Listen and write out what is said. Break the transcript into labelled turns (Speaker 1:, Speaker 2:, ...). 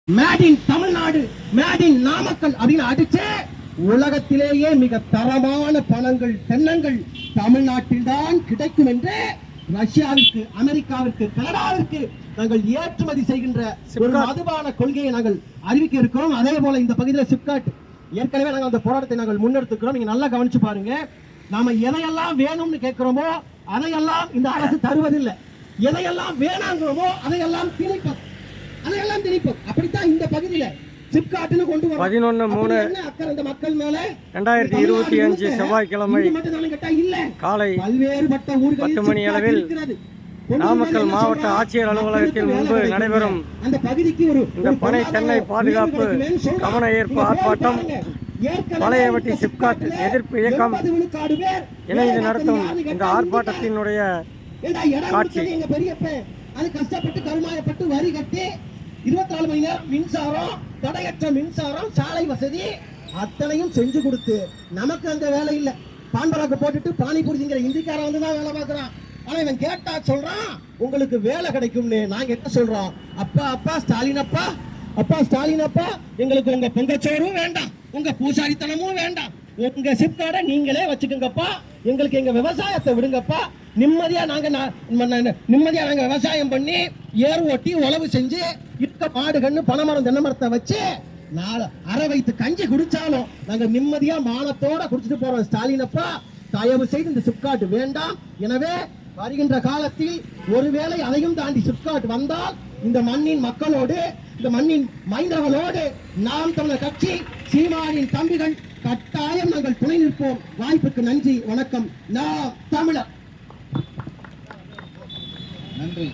Speaker 1: Made in Tamil Nadu, made in Namakkal அப்படின்னு அடிச்சு உலகத்திலேயே மிக தரமான பழங்கள் தென்னங்கள் தமிழ்நாட்டில் தான் கிடைக்கும் என்று ரஷ்யாவிற்கு, அமெரிக்காவிற்கு, கனடாவிற்கு நாங்கள் ஏற்றுமதி செய்கின்ற ஒரு மதுபான கொள்கையை நாங்கள் அறிவிக்க இருக்கிறோம். அதே போல இந்த பகுதியில் சிப்காட் ஏற்கனவே நாங்கள் அந்த போராட்டத்தை நாங்கள் முன்னெடுத்துக்கிறோம். நீங்க நல்லா கவனிச்சு பாருங்க. நாம எதையெல்லாம் வேணும்னு கேட்கிறோமோ அதையெல்லாம் இந்த அரசு தருவதில்லை. எதையெல்லாம் வேணாங்கிறோமோ அதையெல்லாம் திணிப்போம். அப்படித்தான் இந்த பகுதியில சிப்காட்னு கொண்டு வரோம்.
Speaker 2: 11/3/2025 செவ்வாய்க்கிழமை காலை 10 மணி அளவில் நாமக்கல் மாவட்ட ஆட்சியர் அலுவலகத்தில் முன்பு நடைபெறும் இந்த பனை தென்னை பாதுகாப்பு கவன ஈர்ப்பு ஆர்ப்பாட்டம் பழையவட்டி சிப்காட் எதிர்ப்பு இயக்கம் இணைந்து நடத்தும் இந்த ஆர்ப்பாட்டத்தினுடைய காட்சி.
Speaker 1: அது கஷ்டப்பட்டு கருமாயப்பட்டு வரி கட்டி 24 மணி நேரம் மின்சாரம், தடையற்ற மின்சாரம், சாலை வசதி அத்தனையும் செஞ்சு கொடுத்து நமக்கு அந்த வேலை இல்லை. பான்பராக்கு போட்டுட்டு பானிபூரி திங்கிற இந்திக்காரன் வந்து தான் வேலை பார்க்குறான். ஆனா இவன் கேட்டா சொல்றான் உங்களுக்கு வேலை கிடைக்கும்னு. நாங்க என்ன சொல்றோம்? அப்பா ஸ்டாலின் அப்பா எங்களுக்கு உங்க பொங்கச்சோறும் வேண்டாம், உங்க பூசாரித்தனமும் வேண்டாம், உங்க சிப்காட நீங்களே வச்சுக்கோங்கப்பா, எங்களுக்கு எங்க விவசாயத்தை விடுங்கப்பா, நிம்மதியா நாங்க விவசாயம் பண்ணி ஏர் ஓட்டி உழவு செஞ்சு இருக்க மாடு கண்ணு பனைமரம் தென்னை மரத்தை வச்சு அரை வைத்து கஞ்சி குடிச்சாலும் நாங்க நிம்மதியா மானத்தோட குடிச்சிட்டு போறோம். ஸ்டாலின் அப்பா தயவு செய்து இந்த சிப்காட் வேண்டாம். எனவே வருகின்ற காலத்தில் ஒருவேளை அதையும் தாண்டி சிப்காட் வந்தால் இந்த மண்ணின் மக்களோடு, இந்த மண்ணின் மைந்தர்களோடு நாம் தமிழர் கட்சி, சீமானின் தம்பிகள் கட்டாயம் நாங்கள் துணை நிற்போம். வாய்ப்புக்கு நன்றி, வணக்கம். நாம் தமிழர்.
Speaker 3: நன்றி.